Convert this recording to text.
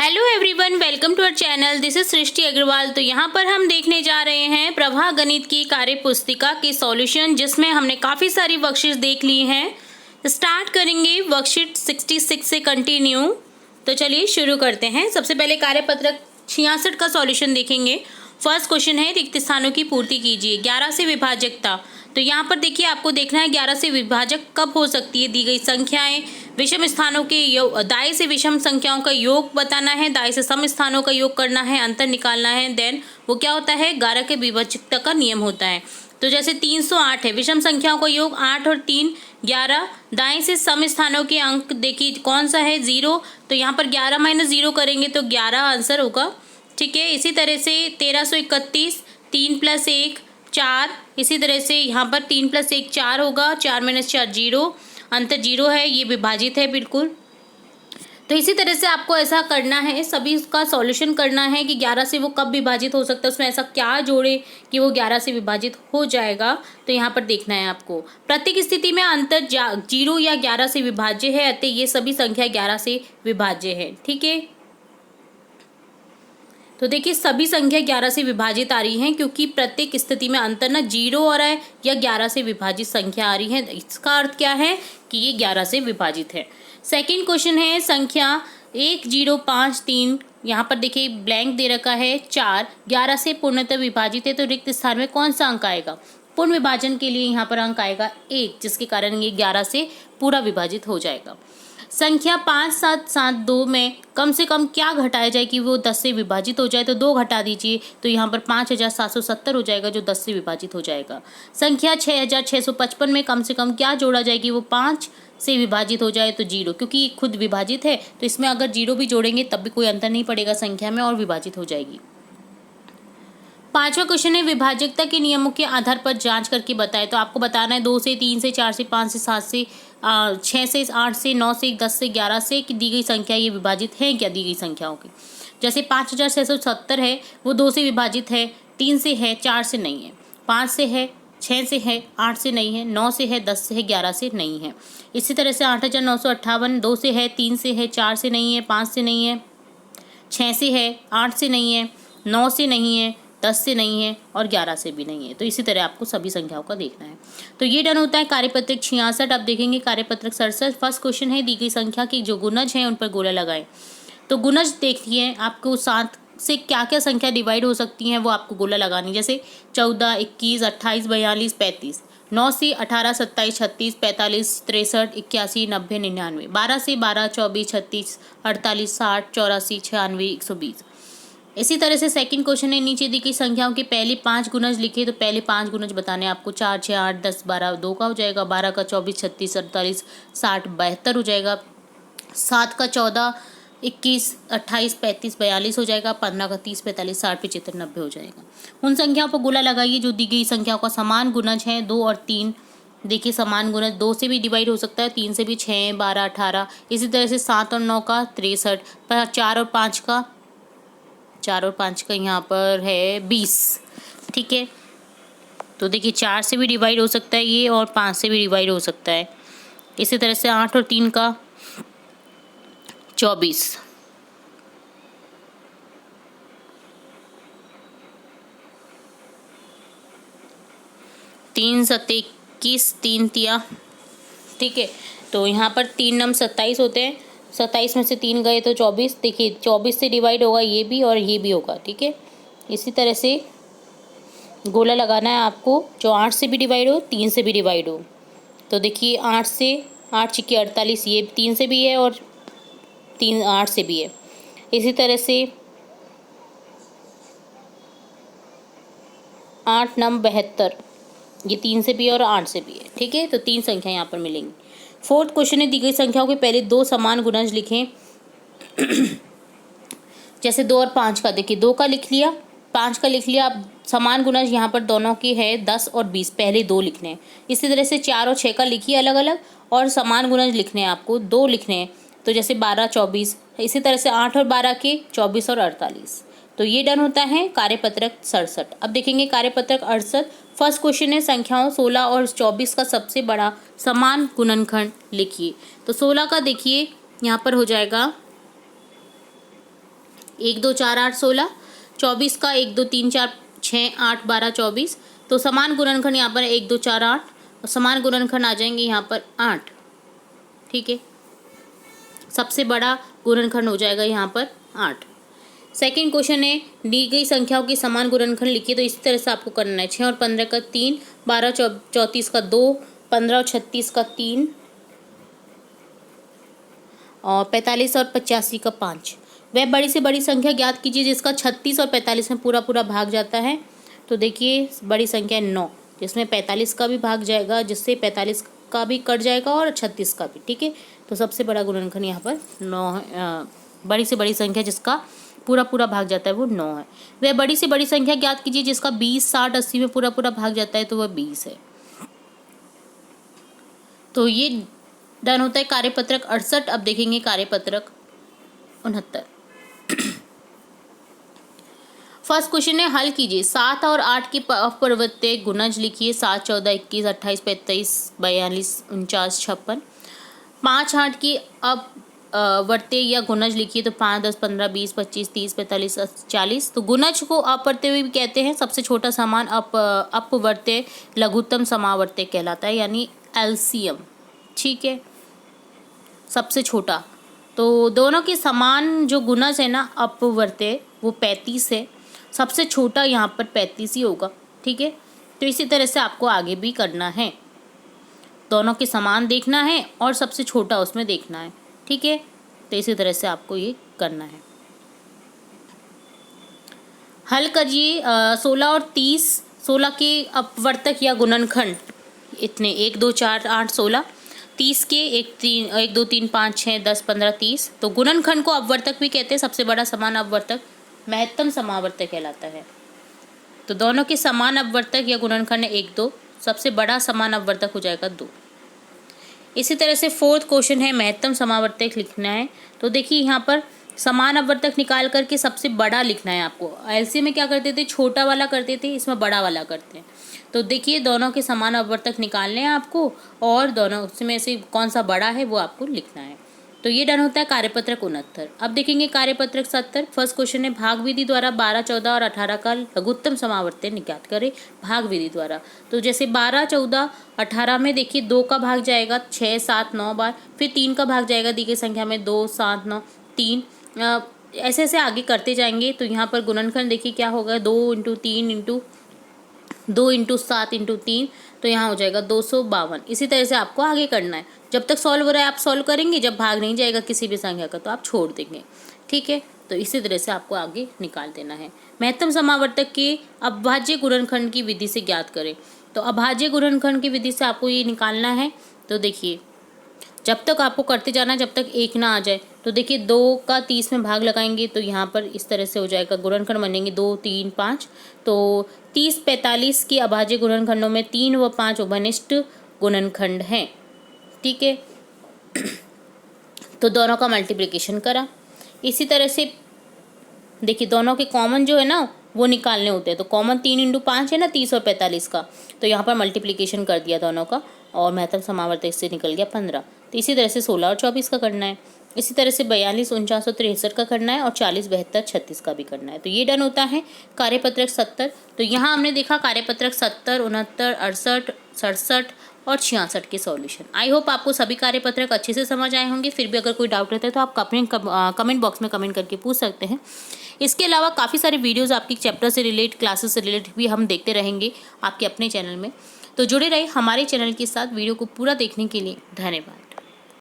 Hello everyone, welcome to our channel. This is Srishti Agarwal. तो यहाँ पर हम देखने जा रहे हैं प्रभा गणित की कार्य पुस्तिका के सॉल्यूशन, जिसमें हमने काफ़ी सारी वर्कशीट्स देख ली हैं। स्टार्ट करेंगे वर्कशीट 66 से कंटिन्यू। तो चलिए शुरू करते हैं। सबसे पहले कार्यपत्रक 66 का सॉल्यूशन देखेंगे। फर्स्ट क्वेश्चन है, रिक्त स्थानों की पूर्ति कीजिए। 11 से विभाजकता। तो यहाँ पर देखिए, आपको देखना है 11 से विभाजक कब हो सकती है। दी गई संख्याएं, विषम स्थानों के योग, दाएं से विषम संख्याओं का योग बताना है, दाएं से सम स्थानों का योग करना है, अंतर निकालना है। देन वो क्या होता है, 11 के विभाजकता का नियम होता है। तो जैसे 308 है, विषम संख्याओं का योग 8 और 3 11। दाएं से सम स्थानों के अंक देखिए कौन सा है, 0। तो यहाँ पर 11 - 0 करेंगे तो 11 आंसर होगा। ठीक है, इसी तरह से 1331, 3 + 1 4। इसी तरह से यहाँ पर 3 + 1 4 होगा, 4 - 4 0, अंतर 0 है, ये विभाजित है बिल्कुल। तो इसी तरह से आपको ऐसा करना है, सभी का सॉल्यूशन करना है कि 11 से वो कब विभाजित हो सकता है, उसमें ऐसा क्या जोड़े कि वो 11 से विभाजित हो जाएगा। तो यहाँ पर देखना है आपको, प्रत्येक स्थिति में अंतर 0 या 11 से विभाज्य है, अतः ये सभी संख्या 11 से विभाज्य है। ठीक है, तो देखिए सभी संख्या 11 से विभाजित आ रही हैं, क्योंकि प्रत्येक स्थिति में अंतर ना 0 हो रहा है या 11 से विभाजित संख्या आ रही है। इसका अर्थ क्या है कि ये 11 से विभाजित है। सेकंड क्वेश्चन है, संख्या 1053, यहाँ पर देखिए ब्लैंक दे रखा है 4, 11 से पूर्णतः विभाजित है, तो रिक्त स्थान में कौन सा अंक आएगा। पूर्ण विभाजन के लिए यहाँ पर अंक आएगा 1, जिसके कारण ये 11 से पूरा विभाजित हो जाएगा। संख्या 5772 में कम से कम क्या घटाया जाए कि वो 10 से विभाजित हो जाए, तो 2 घटा दीजिए, तो यहाँ पर 5770 हो जाएगा, जो 10 से विभाजित हो जाएगा। संख्या 6655 में कम से कम क्या जोड़ा जाए कि वो 5 से विभाजित हो जाए, तो 0, क्योंकि ये खुद विभाजित है, तो इसमें अगर 0 भी जोड़ेंगे तब भी कोई अंतर नहीं पड़ेगा संख्या में और विभाजित हो जाएगी। पांचवा क्वेश्चन है, विभाजकता के नियमों के आधार पर जांच करके बताएं। तो आपको बताना है 2 से 3 से 4 से 5 से 7 से 6 से 8 से 9 से 10 से 11 से कि दी गई संख्या ये विभाजित है क्या दी गई संख्याओं की। जैसे 5670 है, वो 2 से विभाजित है, 3 से है, 4 से नहीं है, 5 से है, 6 से है, 8 से नहीं है, 9 से है, 10 से है, 11 से नहीं है। इसी तरह से 8958 2 से है, 3 से है, 4 से नहीं है, 5 से नहीं है, 6 से है, 8 से नहीं है, 9 से नहीं है, 10 से नहीं है और 11 से भी नहीं है। तो इसी तरह आपको सभी संख्याओं का देखना है। तो ये डन होता है कार्यपत्रक 66। अब देखेंगे कार्यपत्रक 67। फर्स्ट क्वेश्चन है, दी गई संख्या की जो गुणज हैं उन पर गोला लगाएं। तो गुणज देखिए, आपको 7 से क्या क्या संख्या डिवाइड हो सकती हैं वो आपको गोला लगानी। जैसे 14, 21, 28, 42, 35। 9 से 18, 27, 36, 45, 63, 81, 90, 99। 12 से 12, 24, 36, 48, 60, 84, 96, 120। इसी तरह से सेकंड क्वेश्चन है, नीचे दी गई संख्याओं के पहले 5 गुणज लिखे। तो पहले 5 गुणज बताने आपको 4, 6, 8, 10, 12, 2 का हो जाएगा, 12 का 24, 36, 48, 60, 72 हो जाएगा, 7 का 14, 21, 28, 35, 42 हो जाएगा, 15 का 30, 45, 60, 75, 90 हो जाएगा। उन संख्याओं पर गोला लगाइए जो दी गई संख्याओं का समान गुणज है। 2 और 3 देखिए समान गुणज, 2 से भी डिवाइड हो सकता है, 3 से भी, 6, 12, 18। इसी तरह से 7 और 9 का 63, 4 और 5 का यहाँ पर है 20। ठीक है, तो देखिए 4 से भी डिवाइड हो सकता है ये और 5 से भी डिवाइड हो सकता है। इसी तरह से 8 और 3 का 24। 3 7 21, 3 तिया। ठीक है, तो यहाँ पर 3 नम 27 होते हैं, 27 में से 3 गए तो 24। देखिए 24 से डिवाइड होगा ये भी और ये भी होगा। ठीक है, इसी तरह से गोला लगाना है आपको जो 8 से भी डिवाइड हो, 3 से भी डिवाइड हो। तो देखिए 8 से 8 छिके 48, ये 3 से भी है और 3 8 से भी है। इसी तरह से 8 नम 72, ये 3 से भी है और 8 से भी है। ठीक है, तो 3 संख्या यहाँ पर मिलेंगी। फोर्थ क्वेश्चन है, दी गई संख्याओं के पहले 2 समान गुणज लिखें। जैसे 2 और 5 का, देखिए 2 का लिख लिया, 5 का लिख लिया। अब समान गुणज यहाँ पर दोनों की है 10 और 20, पहले 2 लिखने हैं। इसी तरह से 4 और 6 का लिखिए अलग अलग और समान गुणज लिखने हैं आपको, 2 लिखने हैं। तो जैसे 12, 24। इसी तरह से 8 और 12 के 24 और 48। तो ये डन होता है कार्यपत्रक 67। अब देखेंगे कार्यपत्रक 68। फर्स्ट क्वेश्चन है, संख्याओं 16 और 24 का सबसे बड़ा समान गुणनखंड लिखिए। तो 16 का देखिए यहाँ पर हो जाएगा 1 2 4 8 16, 24 का 1 2 3 4 6 8 12 24, तो समान गुणनखंड यहाँ पर 1 2 4 8 और समान गुणनखंड आ जाएंगे यहाँ पर 8। ठीक है, सबसे बड़ा गुणनखंड हो जाएगा यहाँ पर 8। सेकंड क्वेश्चन है, दी गई संख्याओं के समान गुणनखंड लिखिए। तो इसी तरह से आपको करना है। 6 और 15 का 3, 12 34 का 2, 15 और 36 का 3 और 45 और 85 का 5। वह बड़ी से बड़ी संख्या ज्ञात कीजिए जिसका 36 और 45 में पूरा पूरा भाग जाता है। तो देखिए बड़ी संख्या है 9, जिसमें 45 का भी भाग जाएगा, जिससे 45 का भी कट जाएगा और 36 का भी। ठीक है, तो सबसे बड़ा गुणनखंड यहाँ पर 9 है। बड़ी से बड़ी संख्या जिसका पूरा पूरा भाग जाता है वो 9 है। वह बड़ी से बड़ी संख्या ज्ञात कीजिए जिसका 20 60 80 में पूरा पूरा भाग जाता है, तो वह 20 है। तो ये डन होता है कार्यपत्रक 68। अब देखेंगे कार्यपत्रक 69। फर्स्ट क्वेश्चन है, हल कीजिए। 7 और 8 के अपवर्त्य गुणज लिखिए। 7 14 21 28 35 42 49 56। 5 8 की अपवर्त्य या गुणज लिखिए। तो 5 10 15 20 25 30 45 40। तो गुणज को अपवर्त्य भी कहते हैं। सबसे छोटा समान अपवर्त्य लघुत्तम समावर्त्य कहलाता है, यानी एलसीएम। ठीक है, सबसे छोटा। तो दोनों के समान जो गुणज है ना अपवर्त्य, वो 35 है। सबसे छोटा यहाँ पर 35 ही होगा। ठीक है, तो इसी तरह से आपको आगे भी करना है। दोनों के समान देखना है और सबसे छोटा उसमें देखना है। ठीक है, तो इसी तरह से आपको ये करना है। हल करिए। 16 और 30, 16 के अपवर्तक या गुणनखंड इतने 1 2 4 8 16। 30 के 1 2 3 5 6 10 15 30। तो गुणनखंड को अपवर्तक भी कहते हैं। सबसे बड़ा समान अपवर्तक महत्तम समावर्तक कहलाता है। तो दोनों के समान अपवर्तक या गुणनखंड 1 2, सबसे बड़ा समान अपवर्तक हो जाएगा 2। इसी तरह से फोर्थ क्वेश्चन है, महत्तम समावर्तक लिखना है। तो देखिए यहाँ पर समान अपवर्तक निकाल करके सबसे बड़ा लिखना है आपको। एलसीएम में क्या करते थे, छोटा वाला करते थे, इसमें बड़ा वाला करते हैं। तो देखिए दोनों के समान अपवर्तक निकालने हैं आपको और दोनों उसमें से कौन सा बड़ा है वो आपको लिखना है। तो ये डन होता है कार्यपत्रक 69। अब देखेंगे कार्यपत्रक 70। फर्स्ट क्वेश्चन है, भाग विधि द्वारा 12 14 और 18 का लघुत्तम समावर्त्य निकात करें। भाग विधि द्वारा, तो जैसे 12 14 18 में देखिए 2 का भाग जाएगा 6 7 9 बार, फिर 3 का भाग जाएगा दी गई संख्या में 2 7 9 3। ऐसे ऐसे आगे करते जाएंगे। तो यहाँ पर गुणनखंड देखिए क्या होगा, 2 × 3 × 2 × 7 × 3, तो यहाँ हो जाएगा 252। इसी तरह से आपको आगे करना है। जब तक सॉल्व हो रहा है आप सॉल्व करेंगे, जब भाग नहीं जाएगा किसी भी संख्या का तो आप छोड़ देंगे। ठीक है, तो इसी तरह से आपको आगे निकाल देना है। महत्तम समावर्तक के अभाज्य गुणनखंड की विधि से ज्ञात करें। तो अभाज्य गुणनखंड की विधि से आपको ये निकालना है। तो देखिए जब तक आपको करते जाना जब तक 1 ना आ जाए। तो देखिए 2 का 30 में भाग लगाएंगे तो यहाँ पर इस तरह से हो जाएगा, गुणनखंड बनेंगे 2 3 5। तो 30 45 की अभाज्य गुणनखंडों में 3 व 5 उभनिष्ठ गुणनखंड हैं। ठीक है, तो दोनों का मल्टीप्लिकेशन करा। इसी तरह से देखिए दोनों के कॉमन जो है ना वो निकालने होते हैं। तो कॉमन 3 × 5 है ना 30 और 45 का, तो यहाँ पर मल्टीप्लिकेशन कर दिया दोनों का और महत्तम समावर्तक इससे निकल गया 15। तो इसी तरह से 16 और 24 का करना है। इसी तरह से 42 49 और 63 का करना है और 40 72 36 का भी करना है। तो ये डन होता है कार्यपत्रक 70। तो यहाँ हमने देखा कार्यपत्रक 70 69 68 67 और 66 के सॉल्यूशन। आई होप आपको सभी कार्यपत्रक अच्छे से समझ आए होंगे। फिर भी अगर कोई डाउट रहता है तो आप कमेंट बॉक्स में कमेंट करके पूछ सकते हैं। इसके अलावा काफ़ी सारे वीडियोस आपकी चैप्टर से रिलेट क्लासेस से रिलेटेड भी हम देखते रहेंगे आपके अपने चैनल में। तो जुड़े रहे हमारे चैनल के साथ। वीडियो को पूरा देखने के लिए धन्यवाद।